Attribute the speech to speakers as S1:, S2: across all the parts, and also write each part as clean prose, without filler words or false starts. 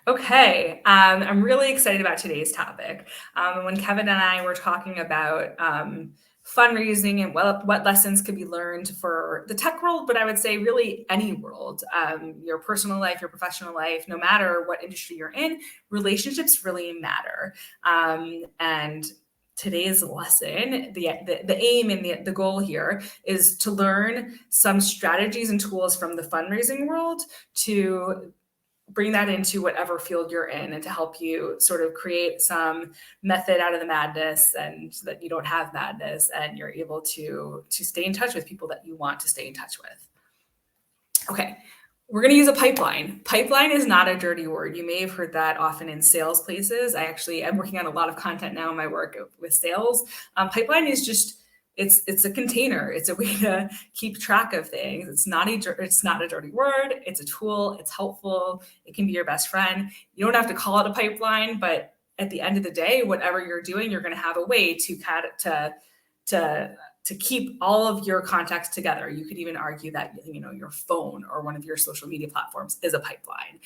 S1: Okay, I'm really excited about today's topic. When Kevin and I were talking about fundraising and what lessons could be learned for the tech world, but I would say really any world, your personal life, your professional life, no matter what industry you're in, relationships really matter. And today's lesson, the aim and the goal here is to learn some strategies and tools from the fundraising world to bring that into whatever field you're in and to help you sort of create some method out of the madness, and so that you don't have madness and you're able to stay in touch with people that you want to stay in touch with. Okay, we're going to use a pipeline. Pipeline is not a dirty word. You may have heard that often in sales places. I'm working on a lot of content now in my work with sales. Pipeline is just it's a container. It's a way to keep track of things. It's not a dirty word. It's a tool. It's helpful. It can be your best friend. You don't have to call it a pipeline, but at the end of the day, whatever you're doing, you're going to have a way to keep all of your contacts together. You could even argue that your phone or one of your social media platforms is a pipeline.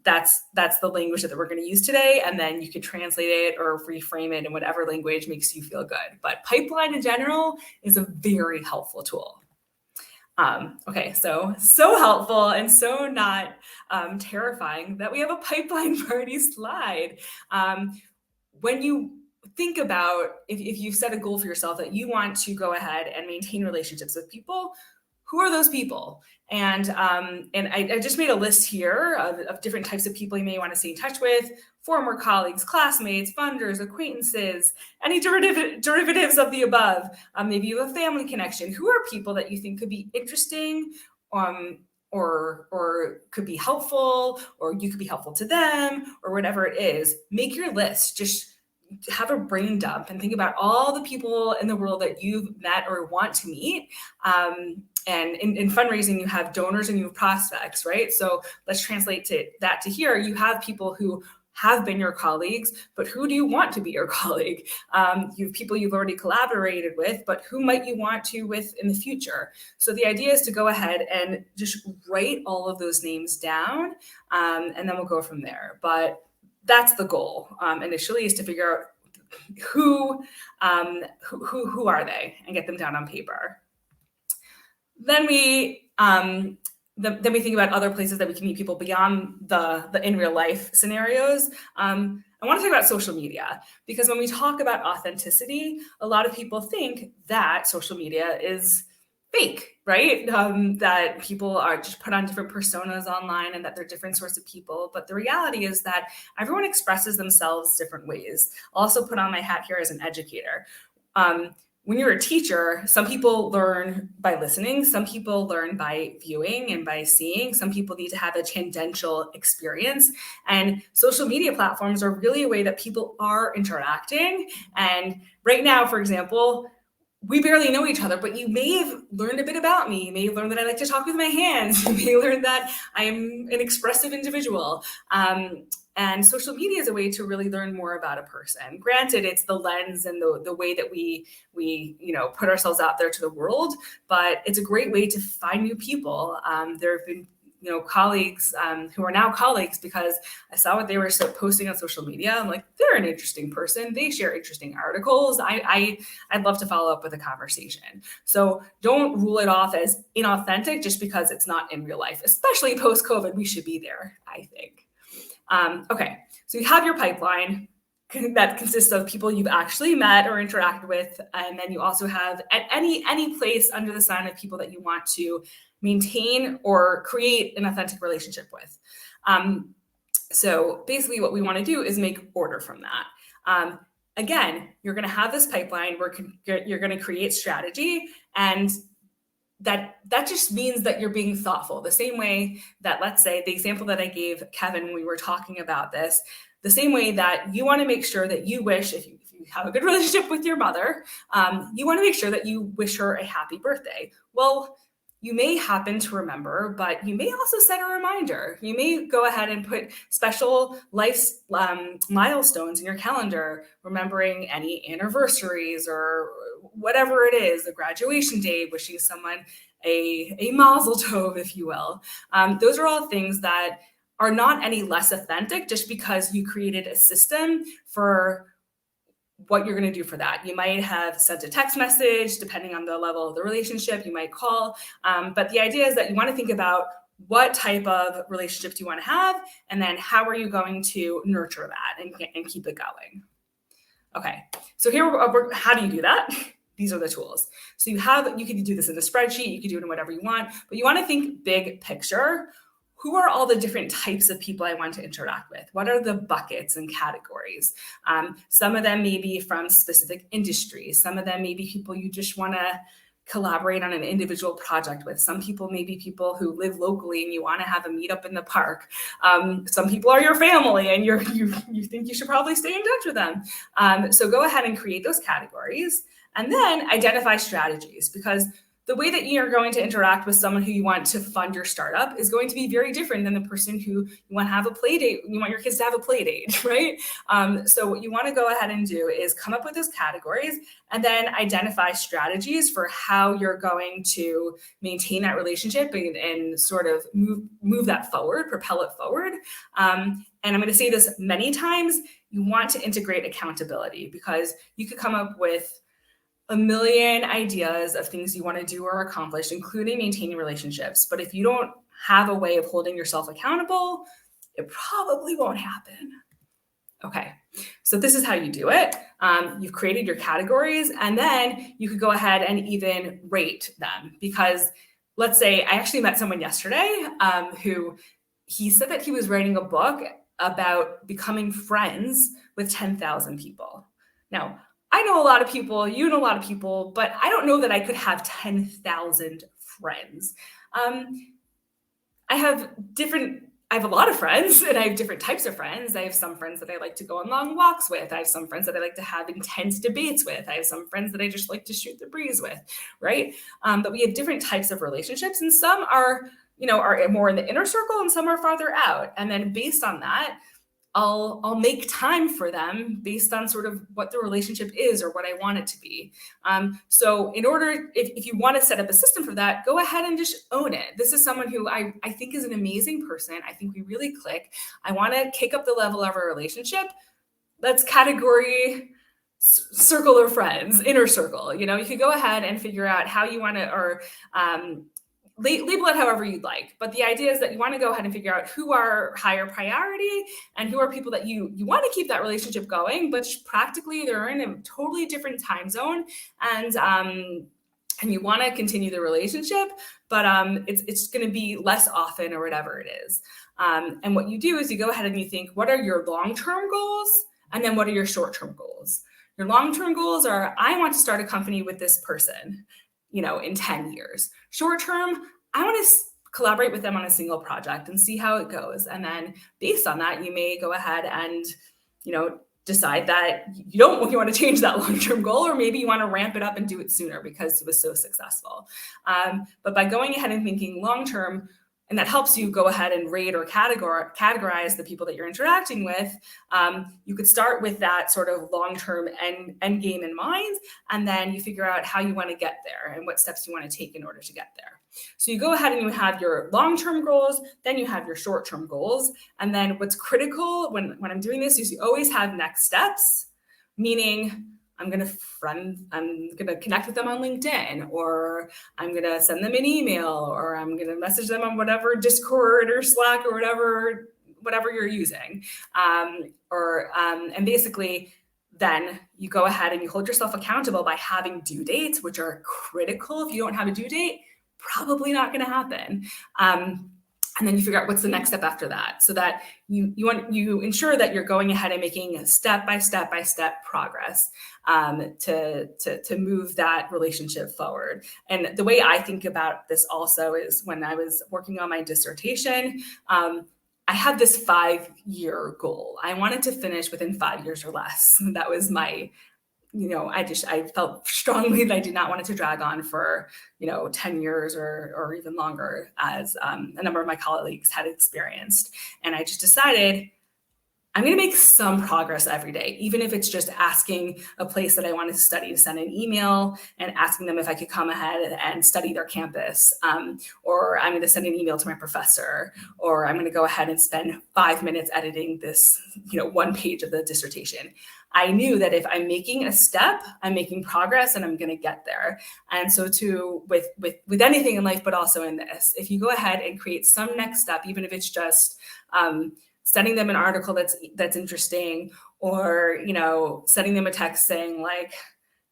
S1: That's the language that we're going to use today, and then you could translate it or reframe it in whatever language makes you feel good. But pipeline in general is a very helpful tool. Okay, so helpful and so not terrifying that we have a pipeline party slide. When you think about if you've set a goal for yourself that you want to go ahead and maintain relationships with people, who are those people? And I just made a list here of different types of people you may want to stay in touch with: former colleagues, classmates, funders, acquaintances, any derivatives of the above. Maybe you have a family connection. Who are people that you think could be interesting, or could be helpful, or you could be helpful to them, or whatever it is? Make your list. Just have a brain dump and think about all the people in the world that you've met or want to meet. And in fundraising, you have donors and you have prospects, right? So let's translate that to here. You have people who have been your colleagues, but who do you want to be your colleague? You have people you've already collaborated with, but who might you want to with in the future? So the idea is to go ahead and just write all of those names down, and then we'll go from there. But that's the goal initially, is to figure out who are they and get them down on paper. Then we think about other places that we can meet people beyond the in real life scenarios. I want to talk about social media, because when we talk about authenticity, a lot of people think that social media is fake, right? That people are just put on different personas online and that they're different sorts of people. But the reality is that everyone expresses themselves different ways. I'll also put on my hat here as an educator. When you're a teacher, some people learn by listening, some people learn by viewing and by seeing, some people need to have a tangential experience. And social media platforms are really a way that people are interacting. And right now, for example, we barely know each other, but you may have learned a bit about me. You may have learned that I like to talk with my hands. You may learn that I am an expressive individual. And social media is a way to really learn more about a person. Granted, it's the lens and the way that we put ourselves out there to the world, but it's a great way to find new people. There have been colleagues who are now colleagues because I saw what they were posting on social media. I'm like, they're an interesting person. They share interesting articles. I'd love to follow up with a conversation. So don't rule it off as inauthentic just because it's not in real life, especially post-COVID. We should be there, I think. Okay, so you have your pipeline that consists of people you've actually met or interacted with, and then you also have at any place under the sun of people that you want to maintain or create an authentic relationship with. So basically what we want to do is make order from that. Again, you're going to have this pipeline where you're going to create strategy, and that just means that you're being thoughtful. The same way that, let's say, the example that I gave Kevin when we were talking about this, the same way that you want to make sure that you wish, if you have a good relationship with your mother, you want to make sure that you wish her a happy birthday. Well, you may happen to remember, but you may also set a reminder. You may go ahead and put special life milestones in your calendar, remembering any anniversaries or whatever it is, a graduation day, wishing someone a mazel tov, if you will. Those are all things that are not any less authentic just because you created a system for what you're going to do for that. You might have sent a text message, depending on the level of the relationship, you might call. But the idea is that you want to think about what type of relationships you want to have, and then how are you going to nurture that and keep it going. Okay, so how do you do that? These are the tools. So you can do this in a spreadsheet, you can do it in whatever you want, but you want to think big picture. Who are all the different types of people I want to interact with? What are the buckets and categories? Some of them may be from specific industries. Some of them may be people you just want to collaborate on an individual project with. Some people may be people who live locally and you want to have a meetup in the park. Some people are your family and you think you should probably stay in touch with them. So go ahead and create those categories and then identify strategies, because the way that you're going to interact with someone who you want to fund your startup is going to be very different than the person who you want to have a play date. You want your kids to have a play date, right? So what you want to go ahead and do is come up with those categories and then identify strategies for how you're going to maintain that relationship and sort of move that forward, propel it forward. And I'm going to say this many times, you want to integrate accountability, because you could come up with a million ideas of things you want to do or accomplish, including maintaining relationships. But if you don't have a way of holding yourself accountable, it probably won't happen. Okay, so this is how you do it. You've created your categories, and then you could go ahead and even rate them. Because let's say I actually met someone yesterday who he said that he was writing a book about becoming friends with 10,000 people. Now, I know a lot of people, you know a lot of people, but I don't know that I could have 10,000 friends. I have a lot of friends, and I have different types of friends. I have some friends that I like to go on long walks with. I have some friends that I like to have intense debates with. I have some friends that I just like to shoot the breeze with, right? But we have different types of relationships, and some are more in the inner circle and some are farther out. And then based on that, I'll make time for them based on sort of what the relationship is or what I want it to be. So if you want to set up a system for that, go ahead and just own it. This is someone who I think is an amazing person. I think we really click. I want to kick up the level of our relationship. That's category circle of friends, inner circle. You could go ahead and figure out how you want to, or label it however you'd like. But the idea is that you want to go ahead and figure out who are higher priority and who are people that you want to keep that relationship going, but practically they're in a totally different time zone, and you want to continue the relationship, but it's going to be less often or whatever it is. And what you do is you go ahead and you think, what are your long-term goals? And then what are your short-term goals? Your long-term goals are, I want to start a company with this person, in 10 years. Short term, I want to collaborate with them on a single project and see how it goes. And then based on that, you may go ahead and, decide that you want to change that long-term goal, or maybe you want to ramp it up and do it sooner because it was so successful. But by going ahead and thinking long-term, and that helps you go ahead and rate or categorize the people that you're interacting with. You could start with that sort of long-term end game in mind, and then you figure out how you want to get there and what steps you want to take in order to get there. So you go ahead and you have your long-term goals, then you have your short-term goals. And then what's critical when I'm doing this is you always have next steps, meaning I'm going to connect with them on LinkedIn, or I'm going to send them an email, or I'm going to message them on whatever Discord or Slack or whatever you're using. And basically then you go ahead and you hold yourself accountable by having due dates, which are critical. If you don't have a due date, probably not going to happen. And then you figure out what's the next step after that, so that you ensure that you're going ahead and making step by step progress to move that relationship forward. And the way I think about this also is when I was working on my dissertation, I had this 5-year goal. I wanted to finish within 5 years or less. That was my I felt strongly that I did not want it to drag on for, 10 years or even longer, as a number of my colleagues had experienced. And I just decided I'm going to make some progress every day, even if it's just asking a place that I wanted to study to send an email and asking them if I could come ahead and study their campus. Or I'm going to send an email to my professor, or I'm going to go ahead and spend 5 minutes editing this, one page of the dissertation. I knew that if I'm making a step, I'm making progress and I'm going to get there. And so too, with anything in life, but also in this, if you go ahead and create some next step, even if it's just sending them an article that's interesting, or sending them a text saying like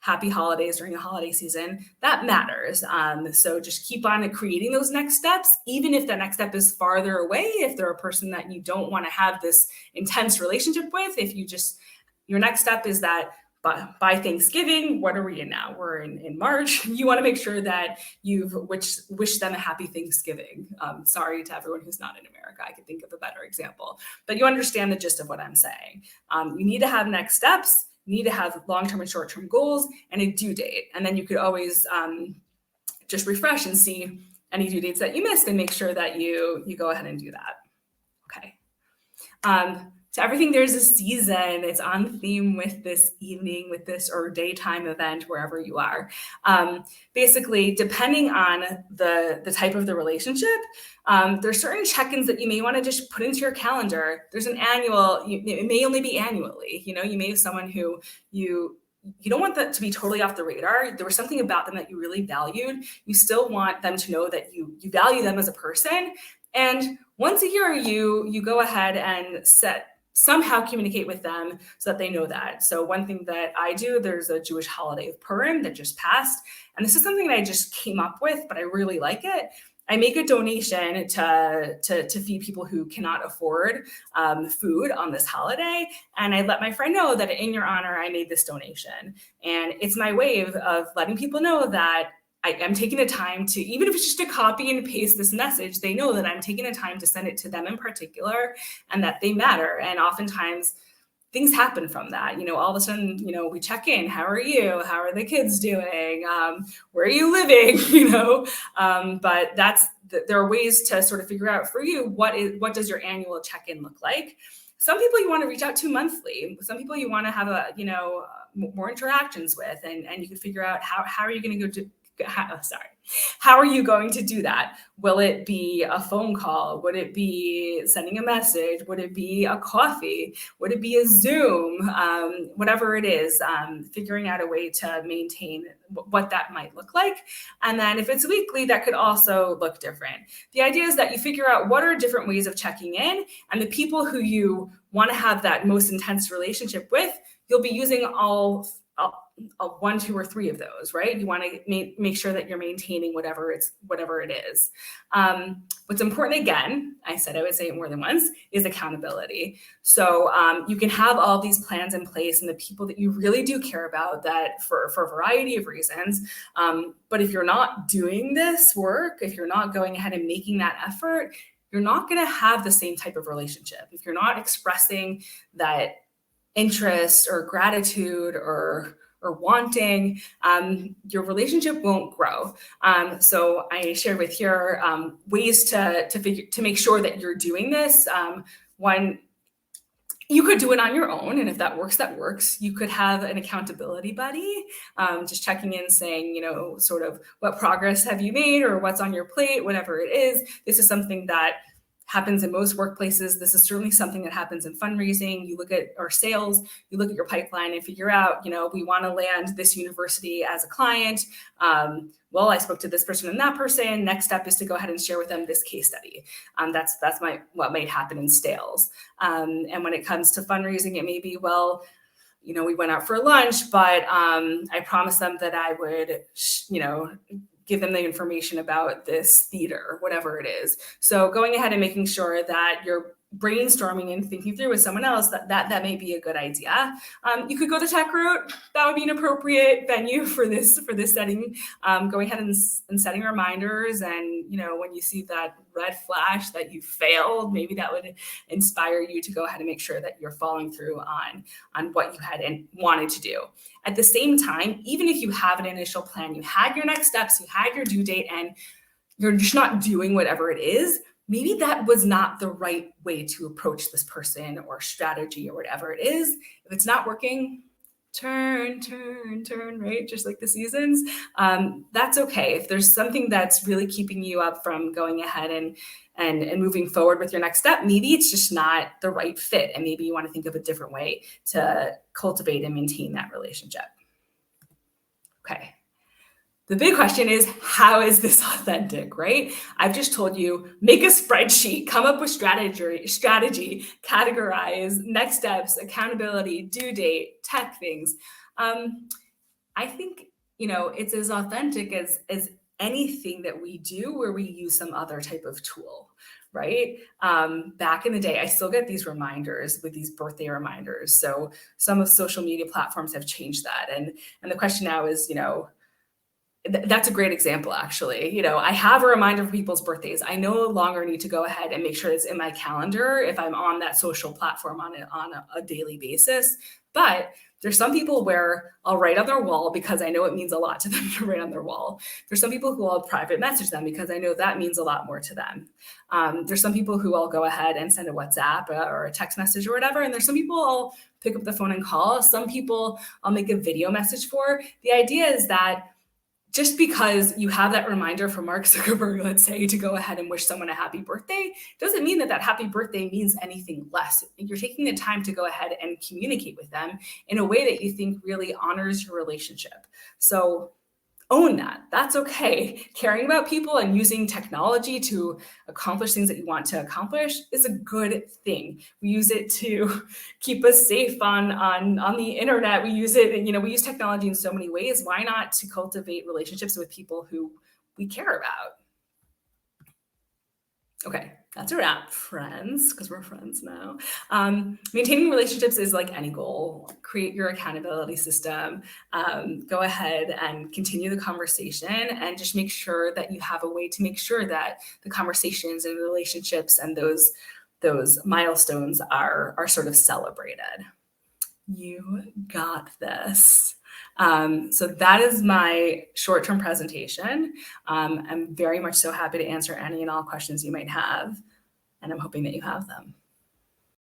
S1: happy holidays during the holiday season, that matters. So just keep on creating those next steps, even if that next step is farther away, if they're a person that you don't want to have this intense relationship with. If you just, your next step is that by Thanksgiving, what are we in now? We're in March. You want to make sure that you've wished them a happy Thanksgiving. Sorry to everyone who's not in America. I could think of a better example, but you understand the gist of what I'm saying. You need to have next steps. You need to have long-term and short-term goals and a due date. And then you could always just refresh and see any due dates that you missed and make sure that you go ahead and do that. Okay. To everything, there's a season. It's on theme with this evening, with this or daytime event, wherever you are. Basically, depending on the type of the relationship, there's certain check-ins that you may want to just put into your calendar. There's an annual, it may only be annually. You may have someone who you don't want that to be totally off the radar. There was something about them that you really valued. You still want them to know that you value them as a person. And once a year, you go ahead and somehow communicate with them so that they know that. So one thing that I do, there's a Jewish holiday of Purim that just passed. And this is something that I just came up with, but I really like it. I make a donation to feed people who cannot afford food on this holiday. And I let my friend know that in your honor, I made this donation. And it's my way of letting people know that I'm taking the time to, even if it's just to copy and paste this message, they know that I'm taking the time to send it to them in particular and that they matter. And oftentimes things happen from that. All of a sudden, we check in. How are you? How are the kids doing? Where are you living? But there are ways to sort of figure out for you, what does your annual check-in look like? Some people you want to reach out to monthly. Some people you want to have more interactions with, and you can figure out how are you going to go to. How are you going to do that? Will it be a phone call? Would it be sending a message? Would it be a coffee? Would it be a Zoom? Whatever it is, figuring out a way to maintain what that might look like. And then if it's weekly, that could also look different. The idea is that you figure out what are different ways of checking in, and the people who you want to have that most intense relationship with, you'll be using all 1, 2, or 3 of those, right? You want to make sure that you're maintaining whatever it is. What's important, again, I said I would say it more than once, is accountability. So you can have all these plans in place and the people that you really do care about, that for a variety of reasons. But if you're not doing this work, if you're not going ahead and making that effort, you're not going to have the same type of relationship. If you're not expressing that interest or gratitude or wanting, your relationship won't grow. So I shared with here ways to make sure that you're doing this. One, you could do it on your own, and if that works. You could have an accountability buddy, just checking in, saying, sort of what progress have you made or what's on your plate, whatever it is. This is something that happens in most workplaces. This is certainly something that happens in fundraising. You look at our sales, you look at your pipeline and figure out, we want to land this university as a client. Well, I spoke to this person and that person. Next step is to go ahead and share with them this case study. That's what might happen in sales. And when it comes to fundraising, it may be, well, we went out for lunch, but I promised them that I would, give them the information about this theater, whatever it is. So going ahead and making sure that you're brainstorming and thinking through with someone else, that may be a good idea. You could go the tech route. That would be an appropriate venue for this setting. Going ahead and setting reminders, and when you see that red flash that you failed, maybe that would inspire you to go ahead and make sure that you're following through on what you had and wanted to do. At the same time, even if you have an initial plan, you had your next steps, you had your due date, and you're just not doing whatever it is, maybe that was not the right way to approach this person or strategy or whatever it is. If it's not working, turn, right? Just like the seasons. That's okay. If there's something that's really keeping you up from going ahead and moving forward with your next step, maybe it's just not the right fit. And maybe you want to think of a different way to cultivate and maintain that relationship. Okay. The big question is, how is this authentic, right? I've just told you, make a spreadsheet, come up with strategy, categorize, next steps, accountability, due date, tech things. I think, it's as authentic as anything that we do where we use some other type of tool, right? Back in the day, I still get these reminders with these birthday reminders. So some of social media platforms have changed that. And the question now is, that's a great example, actually. I have a reminder for people's birthdays. I no longer need to go ahead and make sure it's in my calendar if I'm on that social platform on a daily basis. But there's some people where I'll write on their wall because I know it means a lot to them to write on their wall. There's some people who I'll private message them because I know that means a lot more to them. There's some people who I'll go ahead and send a WhatsApp or a text message or whatever. And there's some people I'll pick up the phone and call. Some people I'll make a video message for. The idea is that just because you have that reminder from Mark Zuckerberg, let's say, to go ahead and wish someone a happy birthday, doesn't mean that happy birthday means anything less. You're taking the time to go ahead and communicate with them in a way that you think really honors your relationship. So own that. That's okay. Caring about people and using technology to accomplish things that you want to accomplish is a good thing. We use it to keep us safe on the internet. We use it, we use technology in so many ways. Why not to cultivate relationships with people who we care about? Okay, that's a wrap, friends, because we're friends now. Maintaining relationships is like any goal. Create your accountability system. Go ahead and continue the conversation and just make sure that you have a way to make sure that the conversations and relationships and those milestones are sort of celebrated. You got this. So that is my short-term presentation. I'm very much so happy to answer any and all questions you might have, and I'm hoping that you have them.